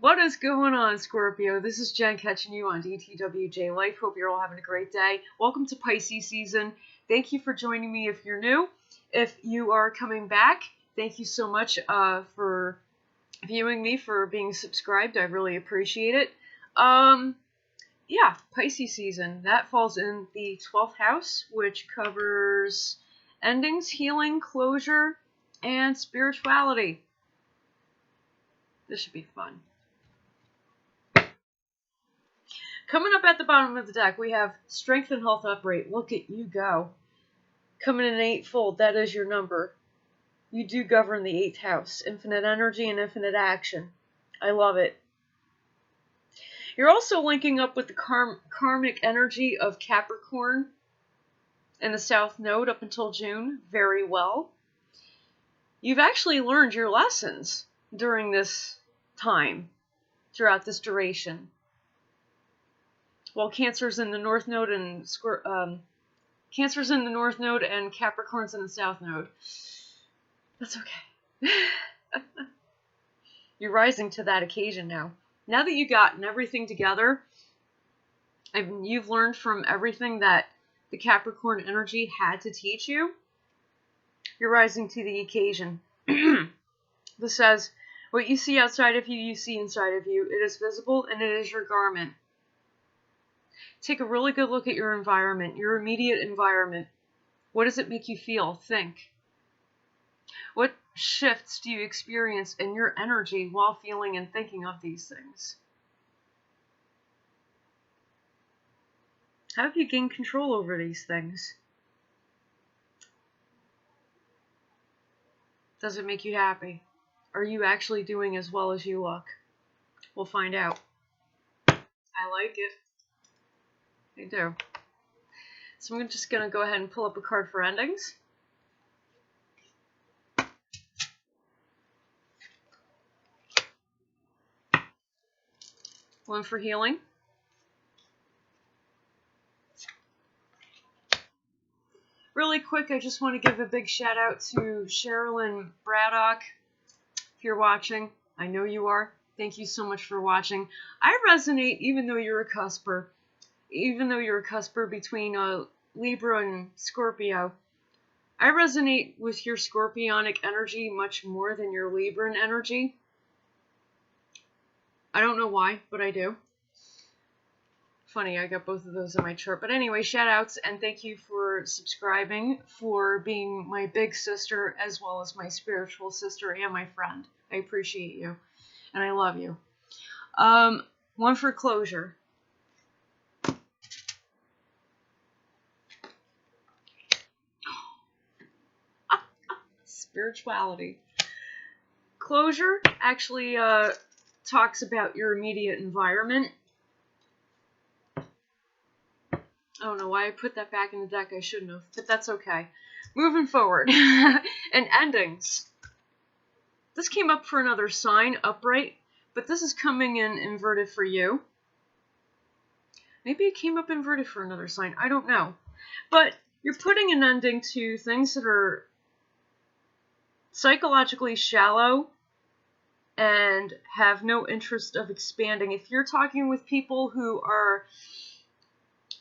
What is going on, Scorpio? This is Jen catching you on DTWJLife. Hope you're all having a great day. Welcome to Pisces season. Thank you for joining me if you're new. If you are coming back, thank you so much for viewing me, for being subscribed. I really appreciate it. Yeah, Pisces season. That falls in the 12th house, which covers endings, healing, closure, and spirituality. This should be fun. Coming up at the bottom of the deck, we have Strength and Health Upright. Look at you go. Coming in eightfold, that is your number. You do govern the 8th house. Infinite energy and infinite action. I love it. You're also linking up with the karmic energy of Capricorn in the South Node up until June very well. You've actually learned your lessons during this time, throughout this duration. While Cancer's in the North Node and Cancer's in the North Node and Capricorn's in the South Node. That's okay. You're rising to that occasion now. Now that you've gotten everything together, and you've learned from everything that the Capricorn energy had to teach you, you're rising to the occasion. This says, what you see outside of you, you see inside of you. It is visible and it is your garment. Take a really good look at your environment, your immediate environment. What does it make you feel? Think. What shifts do you experience in your energy while feeling and thinking of these things? How have you gained control over these things? Does it make you happy? Are you actually doing as well as you look? We'll find out. I like it. I do. So I'm just going to go ahead and pull up a card for endings. One for healing. Really quick, I just want to give a big shout out to Sherilyn Braddock. If you're watching, I know you are. Thank you so much for watching. I resonate even though you're a cusper. Even though you're a cusper between Libra and Scorpio, I resonate with your Scorpionic energy much more than your Libran energy. I don't know why, but I do. Funny, I got both of those in my chart. But anyway, shout outs and thank you for subscribing, for being my big sister as well as my spiritual sister and my friend. I appreciate you and I love you. One for closure. Spirituality. Closure actually talks about your immediate environment. I don't know why I put that back in the deck. I shouldn't have, but that's okay. Moving forward. And endings. This came up for another sign, upright, but this is coming in inverted for you. Maybe it came up inverted for another sign. I don't know. But you're putting an ending to things that are psychologically shallow and have no interest of expanding. If you're talking with people who are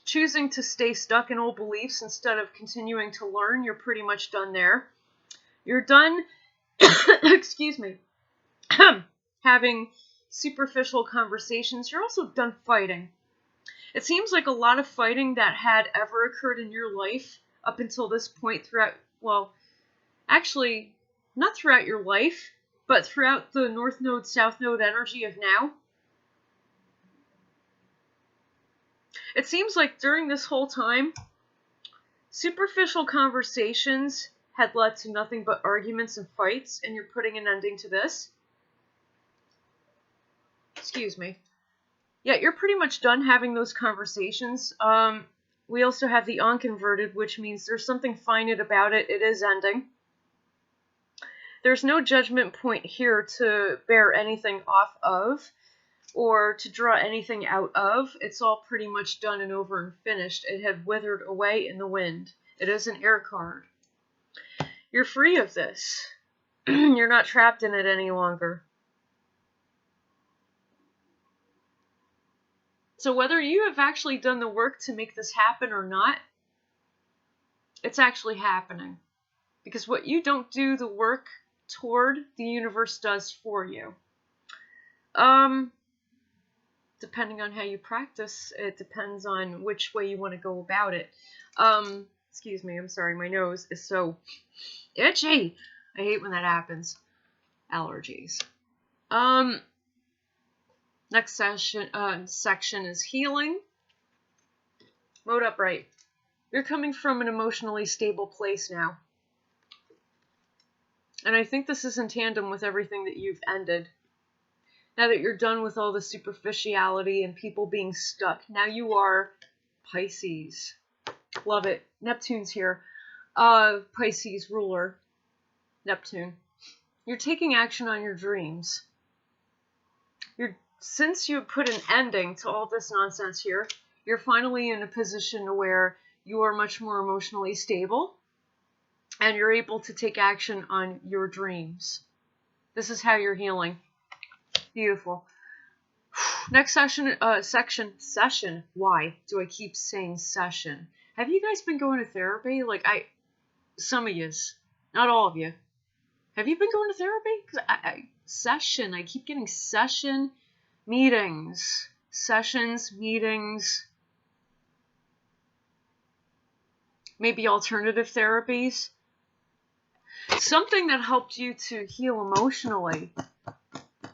choosing to stay stuck in old beliefs instead of continuing to learn, you're pretty much done there. You're done, excuse me, having superficial conversations. You're also done fighting. It seems like a lot of fighting that had ever occurred in your life up until this point throughout, well, actually, not throughout your life, but throughout the North Node, South Node energy of now. It seems like during this whole time, superficial conversations had led to nothing but arguments and fights, and you're putting an ending to this. Excuse me. Yeah, you're pretty much done having those conversations. We also have the unconverted, which means there's something finite about it. It is ending. There's no judgment point here to bear anything off of or to draw anything out of. It's all pretty much done and over and finished. It had withered away in the wind. It is an air card. You're free of this. You're not trapped in it any longer. So whether you have actually done the work to make this happen or not, it's actually happening. Because what you don't do the work toward, the universe does for you. Depending on how you practice, it depends on which way you want to go about it. Excuse me, I'm sorry, my nose is so itchy. I hate when that happens. Allergies. Next section is healing. Mode upright. You're coming from an emotionally stable place now. And I think this is in tandem with everything that you've ended. Now that you're done with all the superficiality and people being stuck, now you are Pisces. Love it. Neptune's here. Pisces ruler. Neptune. You're taking action on your dreams. Since you put an ending to all this nonsense here, you're finally in a position where you are much more emotionally stable and you're able to take action on your dreams. This is how you're healing. Beautiful. Next session. Why do I keep saying session? Have you guys been going to therapy? Some of yous, not all of you. Have you been going to therapy? Because session, I keep getting session, meetings, sessions, meetings, maybe alternative therapies. Something that helped you to heal emotionally.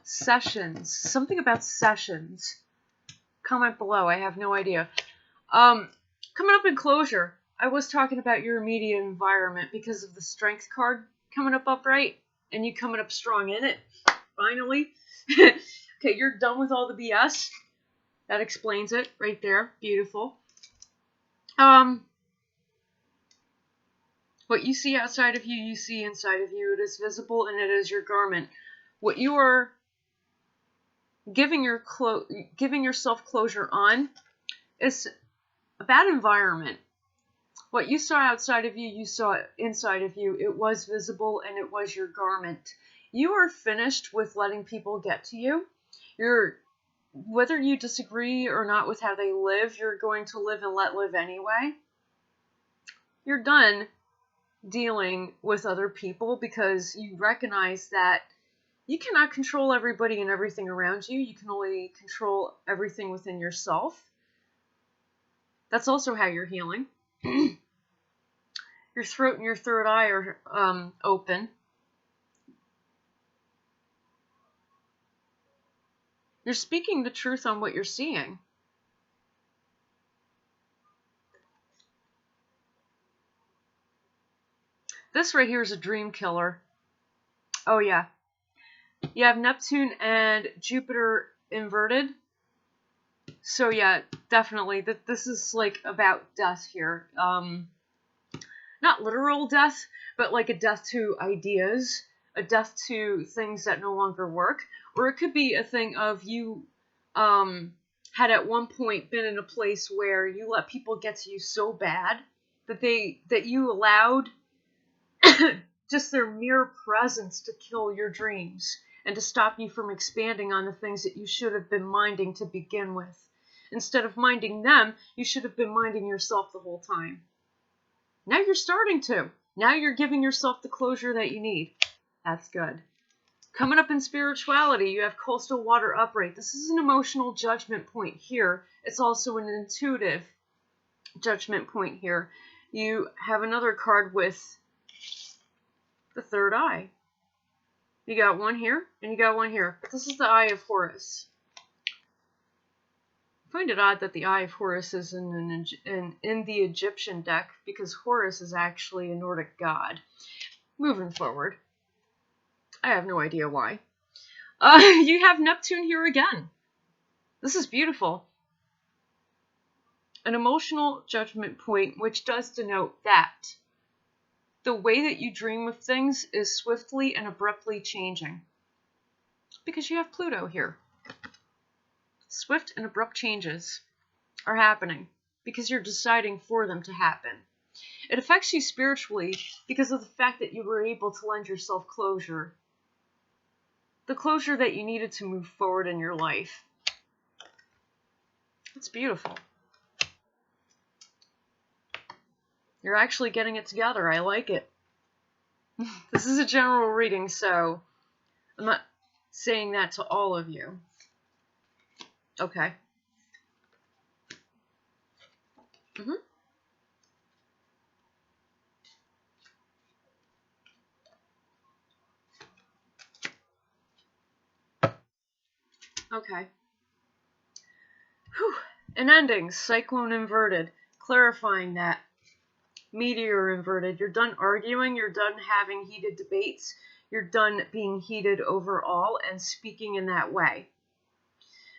Sessions. Something about sessions. Comment below. I have no idea. Coming up in closure, I was talking about your immediate environment because of the strength card coming up upright and you coming up strong in it. Finally. Okay, you're done with all the BS. That explains it right there. Beautiful. What you see outside of you, you see inside of you. It is visible and it is your garment. What you are giving yourself closure on is a bad environment. What you saw outside of you, you saw inside of you. It was visible and it was your garment. You are finished with letting people get to you. Whether you disagree or not with how they live, you're going to live and let live anyway. You're done dealing with other people because you recognize that you cannot control everybody and everything around you. You can only control everything within yourself. That's also how you're healing. Your throat and your third eye are open. You're speaking the truth on what you're seeing. This right here is a dream killer. Oh yeah. You have Neptune and Jupiter inverted. So yeah, definitely. This is like about death here. Not literal death, but like a death to ideas, a death to things that no longer work. Or it could be a thing of you had at one point been in a place where you let people get to you so bad that you allowed just their mere presence to kill your dreams and to stop you from expanding on the things that you should have been minding to begin with. Instead of minding them, you should have been minding yourself the whole time. Now you're starting to. Now you're giving yourself the closure that you need. That's good. Coming up in spirituality, you have coastal water upright. This is an emotional judgment point here. It's also an intuitive judgment point here. You have another card with the third eye. You got one here, and you got one here. This is the Eye of Horus. I find it odd that the Eye of Horus is in the Egyptian deck, because Horus is actually a Nordic god. Moving forward. I have no idea why. You have Neptune here again. This is beautiful. An emotional judgment point, which does denote that the way that you dream of things is swiftly and abruptly changing. Because you have Pluto here. Swift and abrupt changes are happening because you're deciding for them to happen. It affects you spiritually because of the fact that you were able to lend yourself closure. The closure that you needed to move forward in your life. It's beautiful. You're actually getting it together. I like it. This is a general reading, so I'm not saying that to all of you. Okay. Okay. Whew. An ending. Cyclone inverted. Clarifying that. Meteor inverted. You're done arguing. You're done having heated debates. You're done being heated overall and speaking in that way.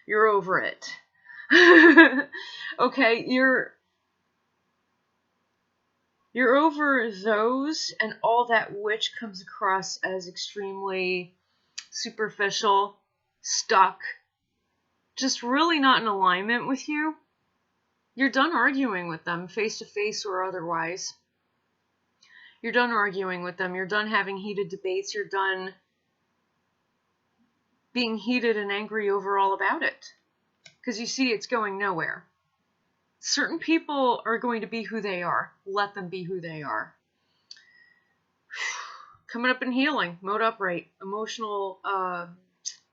You're over it. Okay, you're over those and all that which comes across as extremely superficial, stuck, just really not in alignment with you. You're done arguing with them, face to face or otherwise. You're done arguing with them. You're done having heated debates. You're done being heated and angry overall about it. Because you see, it's going nowhere. Certain people are going to be who they are. Let them be who they are. Coming up in healing, mode upright, emotional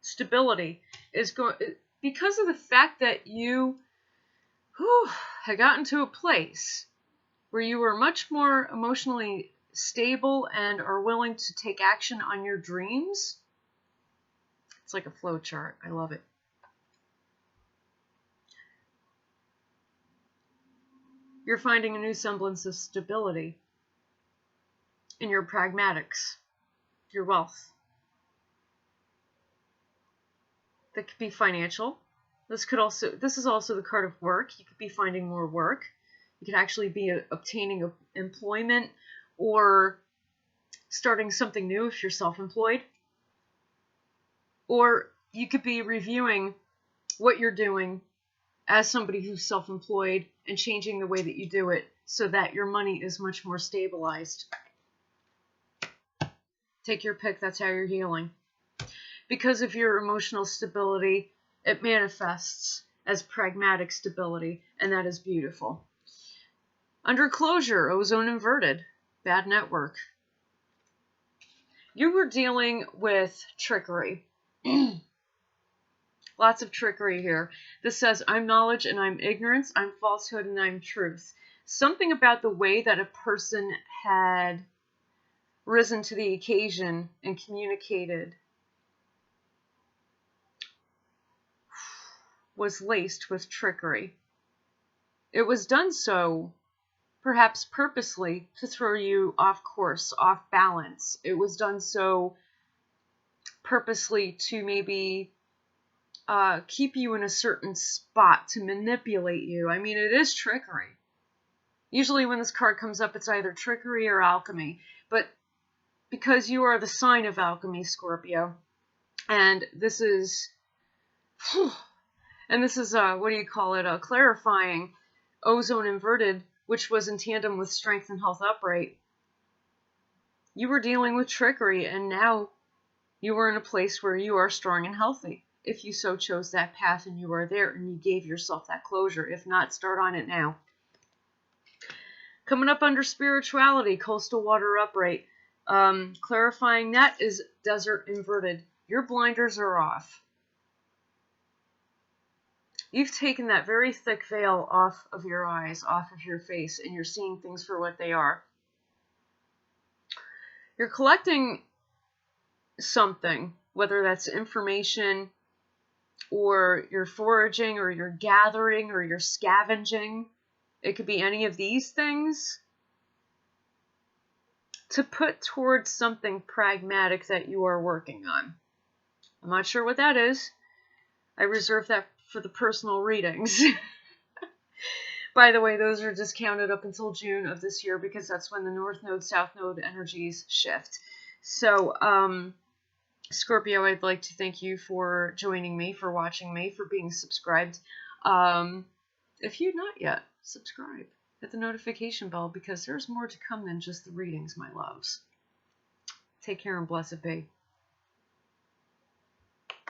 stability is going, because of the fact that you had gotten to a place where you are much more emotionally stable and are willing to take action on your dreams. It's like a flow chart. I love it. You're finding a new semblance of stability in your pragmatics, your wealth. That could be financial. This is also the card of work. You could be finding more work. You could actually be obtaining employment or starting something new if you're self-employed. Or you could be reviewing what you're doing as somebody who's self-employed and changing the way that you do it so that your money is much more stabilized. Take your pick. That's how you're healing. Because of your emotional stability, it manifests as pragmatic stability, and that is beautiful. Under closure, ozone inverted, bad network. You were dealing with trickery. Lots of trickery here. This says, I'm knowledge and I'm ignorance, I'm falsehood and I'm truth. Something about the way that a person had risen to the occasion and communicated was laced with trickery. It was done so perhaps purposely to throw you off course, off balance. It was done so purposely to maybe keep you in a certain spot, to manipulate you. I mean, it is trickery. Usually when this card comes up, it's either trickery or alchemy. But because you are the sign of alchemy, Scorpio, and this is... And this is, clarifying ozone inverted, which was in tandem with strength and health upright. You were dealing with trickery, and now you are in a place where you are strong and healthy. If you so chose that path and you are there and you gave yourself that closure. If not, start on it now. Coming up under spirituality, coastal water upright. Clarifying that is desert inverted. Your blinders are off. You've taken that very thick veil off of your eyes, off of your face, and you're seeing things for what they are. You're collecting something, whether that's information, or you're foraging, or you're gathering, or you're scavenging. It could be any of these things to put towards something pragmatic that you are working on. I'm not sure what that is. I reserve that for the personal readings. By the way, those are discounted up until June of this year because that's when the North Node, South Node energies shift. So, Scorpio, I'd like to thank you for joining me, for watching me, for being subscribed. If you've not yet, subscribe. Hit the notification bell because there's more to come than just the readings, my loves. Take care and blessed be.